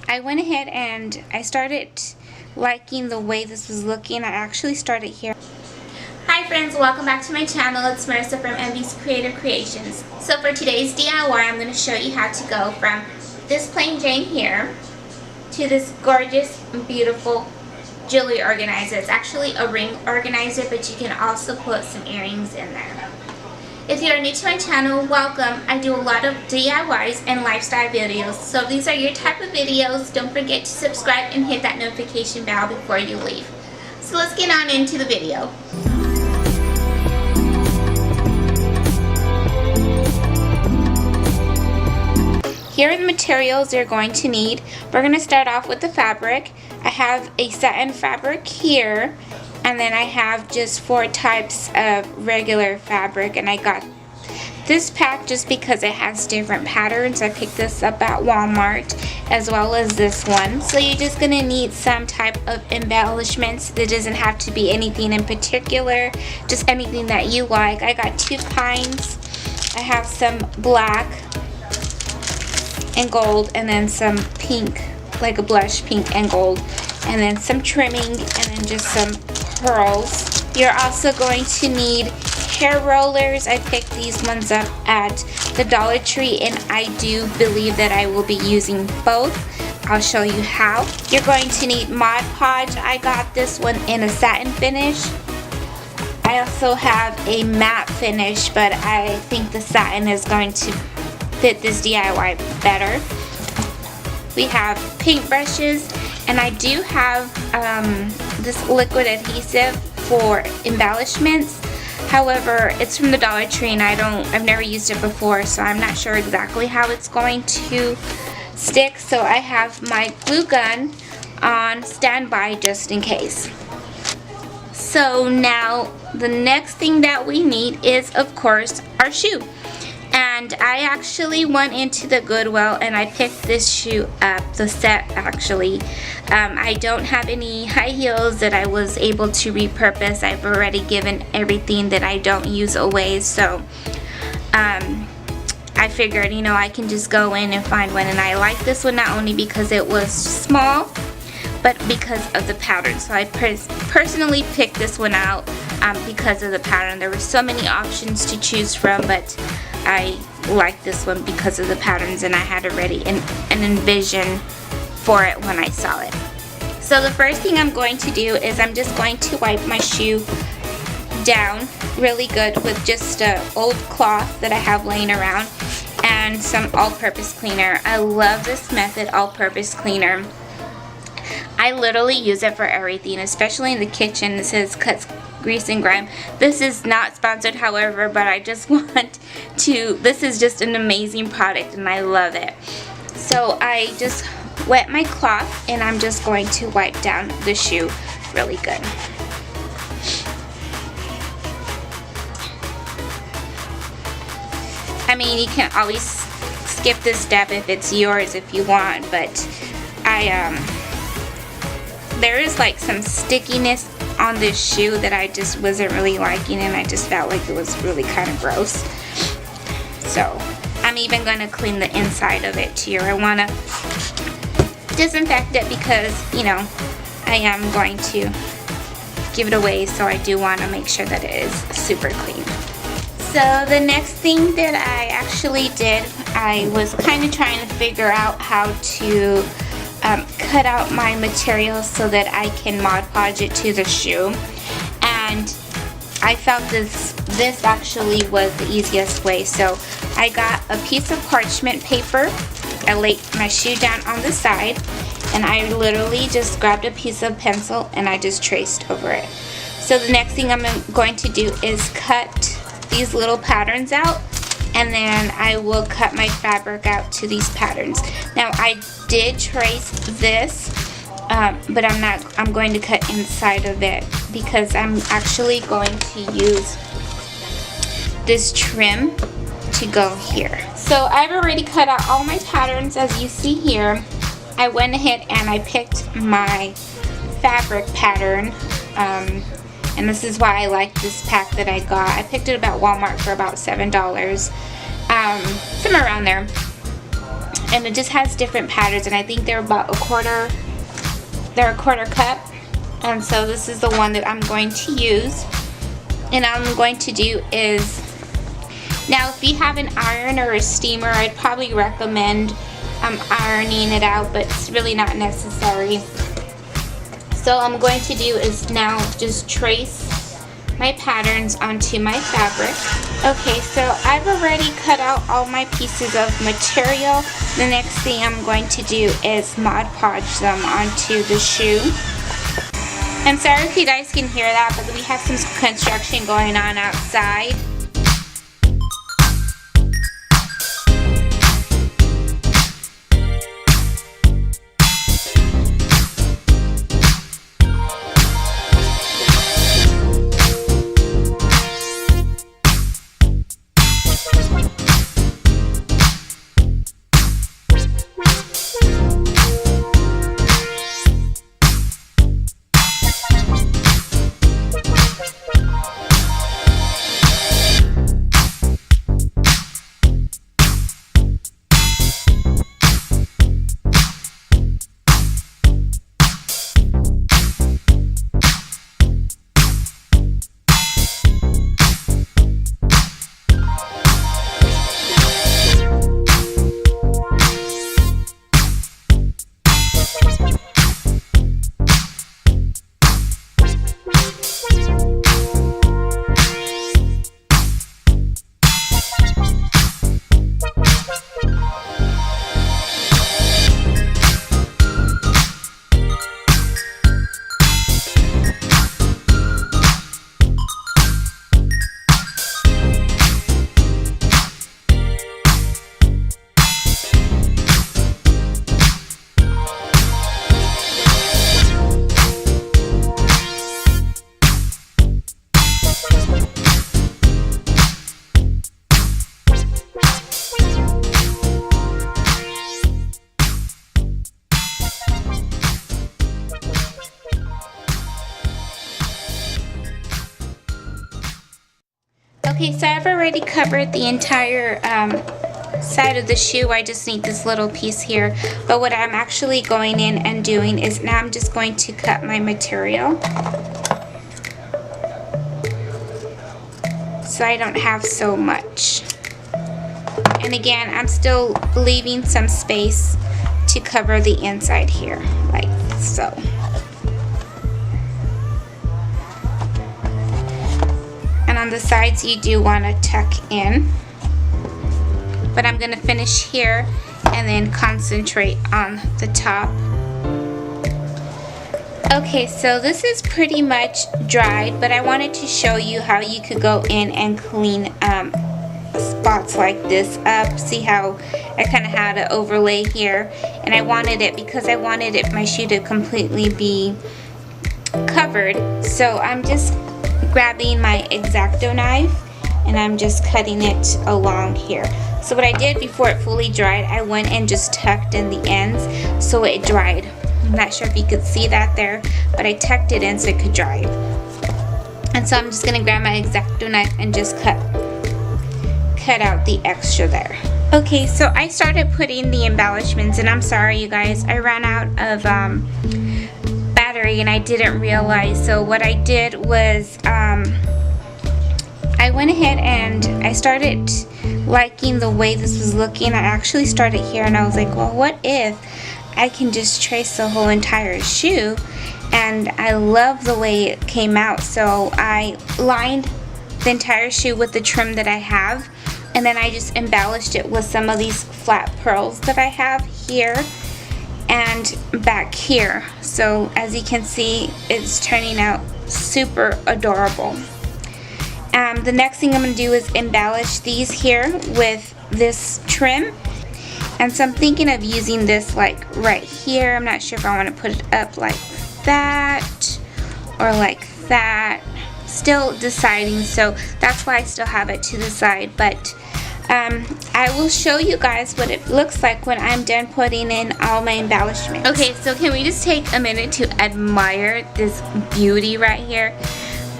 I went ahead and I started liking the way this was looking. I actually started here. Hi friends, welcome back to my channel. It's Marissa from Envy's Creative Creations. So for today's DIY, I'm going to show you how to go from this plain Jane here to this gorgeous, beautiful jewelry organizer. It's actually a ring organizer, but you can also put some earrings in there. If you are new to my channel, welcome. I do a lot of DIYs and lifestyle videos. So if these are your type of videos, don't forget to subscribe and hit that notification bell before you leave. So let's get on into the video. Here are the materials you're going to need. We're going to start off with the fabric. I have a satin fabric here, and then I have just 4 types of regular fabric, and I got this pack just because it has different patterns. I picked this up at Walmart as well as this one. So you're just going to need some type of embellishments. It doesn't have to be anything in particular, just anything that you like. I got 2 pines. I have some black and gold, and then some pink, like a blush pink and gold, and then some trimming, and then just some pearls. You're also going to need hair rollers. I picked these ones up at the Dollar Tree, and I do believe that I will be using both. I'll show you how. You're going to need Mod Podge. I got this one in a satin finish. I also have a matte finish, but I think the satin is going to fit this DIY better. We have paint brushes, and I do have this liquid adhesive for embellishments. However, it's from the Dollar Tree, and I've never used it before, so I'm not sure exactly how it's going to stick. So I have my glue gun on standby just in case. So now the next thing that we need is, of course, our shoe. And I actually went into the Goodwill and I picked this shoe up, the set actually. I don't have any high heels that I was able to repurpose. I've already given everything that I don't use away, so I figured, you know, I can just go in and find one. And I like this one not only because it was small, but because of the pattern. So I personally picked this one out because of the pattern. There were so many options to choose from, but I like this one because of the patterns, and I had already an envision for it when I saw it. So the first thing I'm going to do is I'm just going to wipe my shoe down really good with just an old cloth that I have laying around and some all-purpose cleaner. I love this method, all-purpose cleaner. I literally use it for everything, especially in the kitchen. It says cuts grease and grime. This is not sponsored, however, but I just want to, this is just an amazing product and I love it. So I just wet my cloth and I'm just going to wipe down the shoe really good. I mean, you can always skip this step if it's yours if you want, but there is like some stickiness on this shoe that I just wasn't really liking, and I just felt like it was really kind of gross. So I'm even going to clean the inside of it too. I want to disinfect it because, you know, I am going to give it away, so I do want to make sure that it is super clean. So the next thing that I actually did, I was kind of trying to figure out how to cut out my material so that I can Mod Podge it to the shoe, and I felt this actually was the easiest way. So I got a piece of parchment paper, I laid my shoe down on the side, and I literally just grabbed a piece of pencil and I just traced over it. So the next thing I'm going to do is cut these little patterns out, and then I will cut my fabric out to these patterns. Now I did trace this, but I'm going to cut inside of it because I'm actually going to use this trim to go here. So I've already cut out all my patterns, as you see here. I went ahead and I picked my fabric pattern, and this is why I like this pack that I got. I picked it at Walmart for about $7, somewhere around there. and it just has different patterns, and I think they're about a quarter cup. And so this is the one that I'm going to use. And all I'm going to do is, now if you have an iron or a steamer, I'd probably recommend ironing it out, but it's really not necessary. So all I'm going to do is now just trace my patterns onto my fabric. Okay, so I've already cut out all my pieces of material. The next thing I'm going to do is Mod Podge them onto the shoe. I'm sorry if you guys can hear that, but we have some construction going on outside. Okay, so I've already covered the entire side of the shoe. I just need this little piece here. But what I'm actually going in and doing is now I'm just going to cut my material, so I don't have so much. And again, I'm still leaving some space to cover the inside here, like so. And on the sides you do want to tuck in, but I'm going to finish here and then concentrate on the top. Okay, so this is pretty much dried, but I wanted to show you how you could go in and clean spots like this up. See how I kind of had an overlay here, and I wanted it because I wanted my shoe to completely be covered. So I'm just grabbing my X-Acto knife and I'm just cutting it along here. So what I did before it fully dried, I went and just tucked in the ends so it dried. I'm not sure if you could see that there, but I tucked it in so it could dry. And so I'm just going to grab my X-Acto knife and just cut out the extra there. Okay, so I started putting the embellishments, and I'm sorry you guys, I ran out of battery and I didn't realize. So what I did was I went ahead and I started liking the way this was looking. I actually started here and I was like, well, what if I can just trace the whole entire shoe? And I love the way it came out. So I lined the entire shoe with the trim that I have, and then I just embellished it with some of these flat pearls that I have here and back here. So as you can see, it's turning out super adorable. The next thing I'm going to do is embellish these here with this trim. And so I'm thinking of using this like right here. I'm not sure if I want to put it up like that or like that. Still deciding, so that's why I still have it to the side. But I will show you guys what it looks like when I'm done putting in all my embellishments. Okay, so can we just take a minute to admire this beauty right here?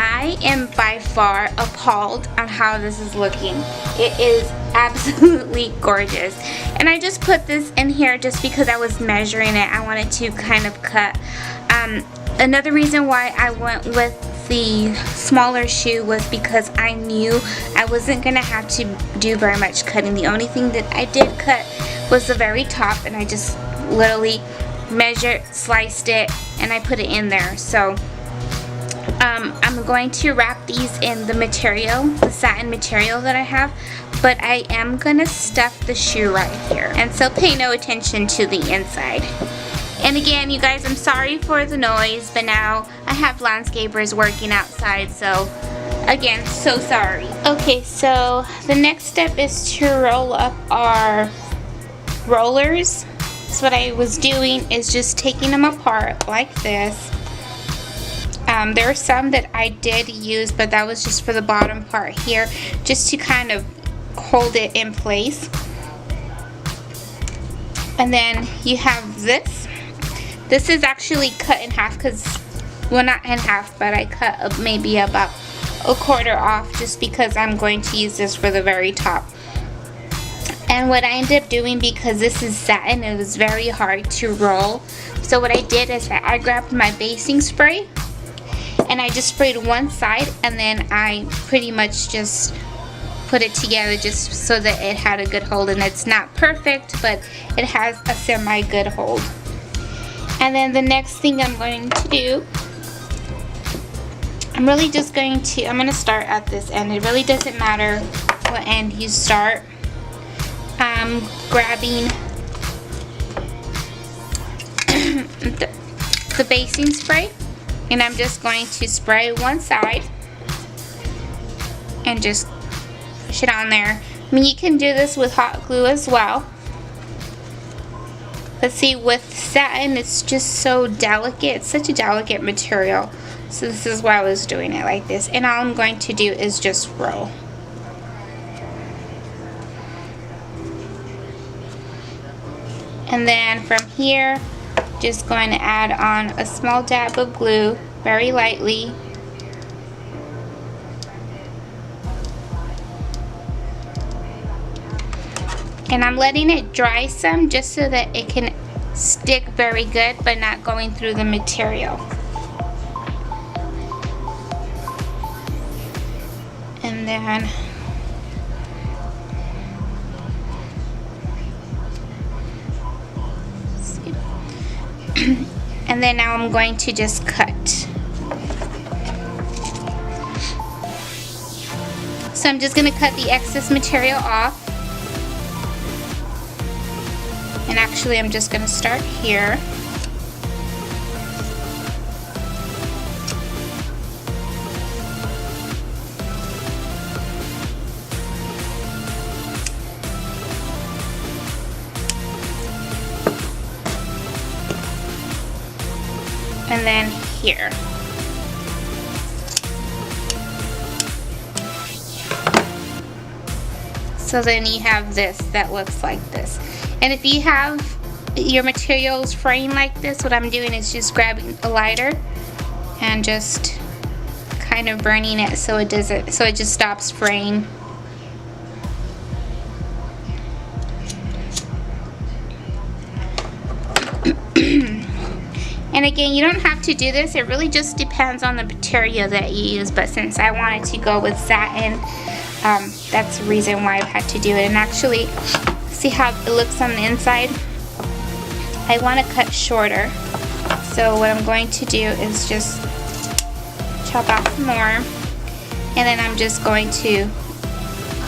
I am by far appalled on how this is looking. It is absolutely gorgeous. And I just put this in here just because I was measuring it. I wanted to kind of cut. Another reason why I went with the smaller shoe was because I knew I wasn't gonna have to do very much cutting. The only thing that I did cut was the very top, and I just literally measured, sliced it, and I put it in there. So I'm going to wrap these in the material, the satin material that I have, but I am gonna stuff the shoe right here, and so pay no attention to the inside. And again, you guys, I'm sorry for the noise, but now I have landscapers working outside, so again, so sorry. Okay, so the next step is to roll up our rollers. So what I was doing is just taking them apart like this. There are some that I did use, but that was just for the bottom part here, just to kind of hold it in place. And then you have this. This is actually cut in half because, well, not in half, but I cut maybe about a quarter off just because I'm going to use this for the very top. And what I ended up doing, because this is satin, it was very hard to roll. So what I did is I grabbed my basting spray and I just sprayed one side, and then I pretty much just put it together just so that it had a good hold. And it's not perfect, but it has a semi good hold. And then the next thing I'm going to do, I'm going to start at this end. It really doesn't matter what end you start. I'm grabbing the basting spray, and I'm just going to spray one side and just push it on there. I mean, you can do this with hot glue as well. But see, with satin, it's just so delicate. It's such a delicate material. So this is why I was doing it like this. And all I'm going to do is just roll. And then from here, just going to add on a small dab of glue, very lightly. And I'm letting it dry some just so that it can stick very good, but not going through the material. And then and then now I'm going to just cut. So I'm just going to cut the excess material off. And actually, I'm just going to start here. And then here. So then you have this that looks like this. And if you have your materials fraying like this, what I'm doing is just grabbing a lighter and just kind of burning it so it just stops fraying. And again, you don't have to do this. It really just depends on the material that you use. But since I wanted to go with satin, that's the reason why I've had to do it. And actually, see how it looks on the inside? I want to cut shorter. So what I'm going to do is just chop off some more. And then I'm just going to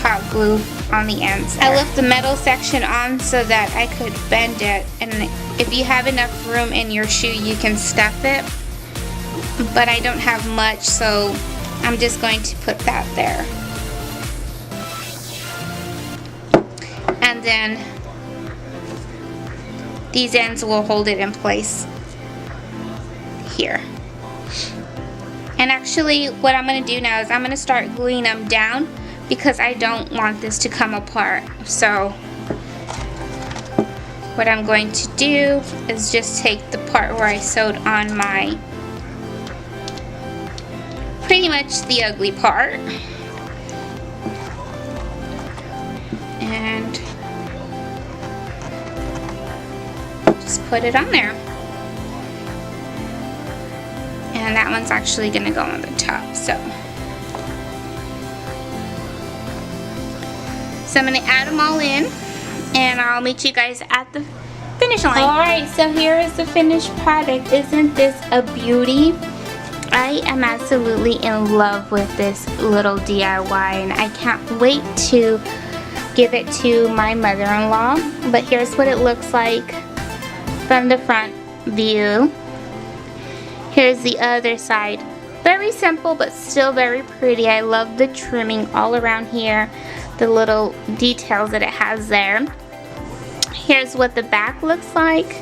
hot glue on the ends there. I left the metal section on so that I could bend it, and if you have enough room in your shoe you can stuff it, but I don't have much, so I'm just going to put that there. And then these ends will hold it in place here. And actually what I'm going to do now is I'm going to start gluing them down because I don't want this to come apart. So what I'm going to do is just take the part where I sewed on my, pretty much the ugly part, and just put it on there. And that one's actually going to go on the top. So I'm going to add them all in, and I'll meet you guys at the finish line. Alright, so here is the finished product. Isn't this a beauty? I am absolutely in love with this little DIY, and I can't wait to give it to my mother-in-law. But here's what it looks like from the front view. Here's the other side. Very simple, but still very pretty. I love the trimming all around here, the little details that it has there. Here's what the back looks like,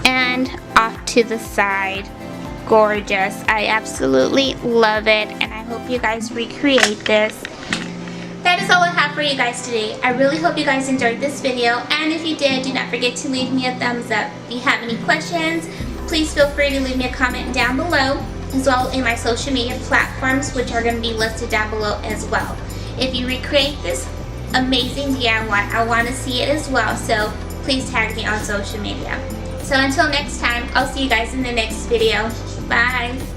and off to the side. Gorgeous. I absolutely love it, and I hope you guys recreate this. That is all I have for you guys today. I really hope you guys enjoyed this video, and if you did, do not forget to leave me a thumbs up. If you have any questions, please feel free to leave me a comment down below, as well in my social media platforms, which are going to be listed down below as well. If you recreate this amazing DIY, I want to see it as well, so please tag me on social media. So until next time, I'll see you guys in the next video. Bye!